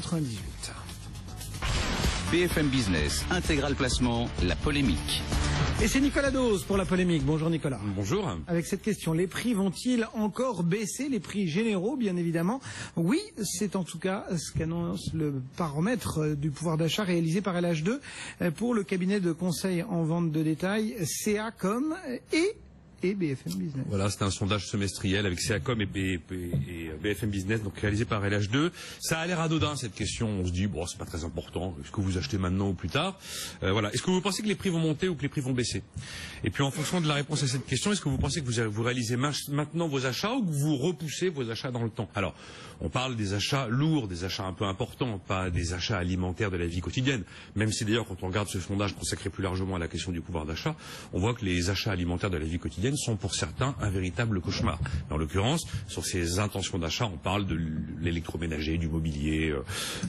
98. BFM Business, Intégral Placement, la polémique. Et c'est Nicolas Dose pour la polémique. Bonjour Nicolas. Bonjour. Avec cette question, les prix vont-ils encore baisser? Les prix généraux, bien évidemment. Oui, c'est en tout cas ce qu'annonce le baromètre du pouvoir d'achat réalisé par LH2 pour le cabinet de conseil en vente de détail CA.com et BFM Business. Voilà, c'est un sondage semestriel avec CA.com et BFM Business, donc réalisé par LH2. Ça a l'air anodin cette question. On se dit bon, c'est pas très important. Est-ce que vous achetez maintenant ou plus tard? Voilà. Est-ce que vous pensez que les prix vont monter ou que les prix vont baisser? Et puis en fonction de la réponse à cette question, est-ce que vous pensez que vous réalisez maintenant vos achats ou que vous repoussez vos achats dans le temps? Alors, on parle des achats lourds, des achats un peu importants, pas des achats alimentaires de la vie quotidienne. Même si d'ailleurs, quand on regarde ce sondage consacré plus largement à la question du pouvoir d'achat, on voit que les achats alimentaires de la vie quotidienne sont pour certains un véritable cauchemar. En l'occurrence, sur ces intentions d'achat, on parle de l'électroménager, du mobilier,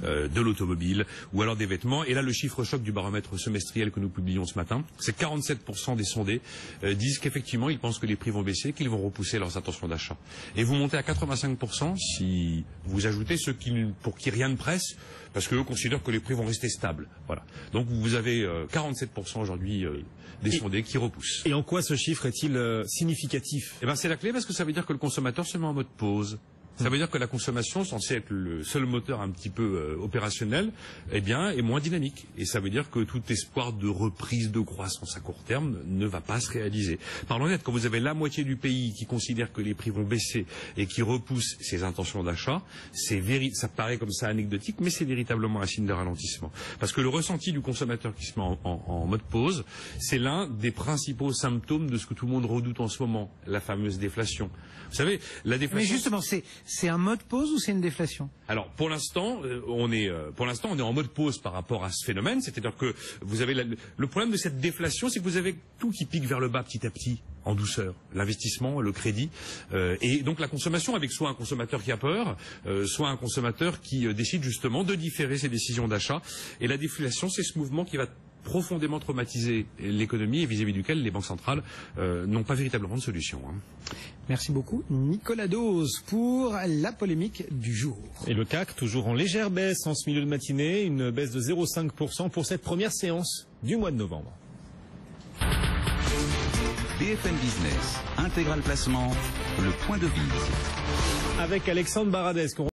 de l'automobile, ou alors des vêtements. Et là, le chiffre choc du baromètre semestriel que nous publions ce matin, c'est 47% des sondés disent qu'effectivement, ils pensent que les prix vont baisser, qu'ils vont repousser leurs intentions d'achat. Et vous montez à 85% si vous ajoutez ceux pour qui rien ne presse, parce qu'eux considèrent que les prix vont rester stables. Voilà. Donc vous avez 47% aujourd'hui des sondés qui repoussent. Et en quoi ce chiffre est-il significatif? Eh ben c'est la clé, parce que ça veut dire que le consommateur se met en mode pause. Ça veut dire que la consommation, censée être le seul moteur un petit peu opérationnel, eh bien, est moins dynamique. Et ça veut dire que tout espoir de reprise de croissance à court terme ne va pas se réaliser. Parlons net, quand vous avez la moitié du pays qui considère que les prix vont baisser et qui repousse ses intentions d'achat, ça paraît comme ça anecdotique, mais c'est véritablement un signe de ralentissement. Parce que le ressenti du consommateur qui se met en mode pause, c'est l'un des principaux symptômes de ce que tout le monde redoute en ce moment, la fameuse déflation. Vous savez, la déflation... Mais justement, c'est un mode pause ou c'est une déflation? Alors, pour l'instant, on est en mode pause par rapport à ce phénomène. C'est-à-dire que vous avez le problème de cette déflation, c'est que vous avez tout qui pique vers le bas petit à petit, en douceur. L'investissement, le crédit, et donc la consommation, avec soit un consommateur qui a peur, soit un consommateur qui décide justement de différer ses décisions d'achat. Et la déflation, c'est ce mouvement qui va profondément traumatiser l'économie et vis-à-vis duquel les banques centrales n'ont pas véritablement de solution. Merci beaucoup Nicolas Dose pour la polémique du jour. Et le CAC toujours en légère baisse en ce milieu de matinée, une baisse de 0,5% pour cette première séance du mois de novembre. BFM Business, Intégral Placement, le point de vise. Avec Alexandre Baradez.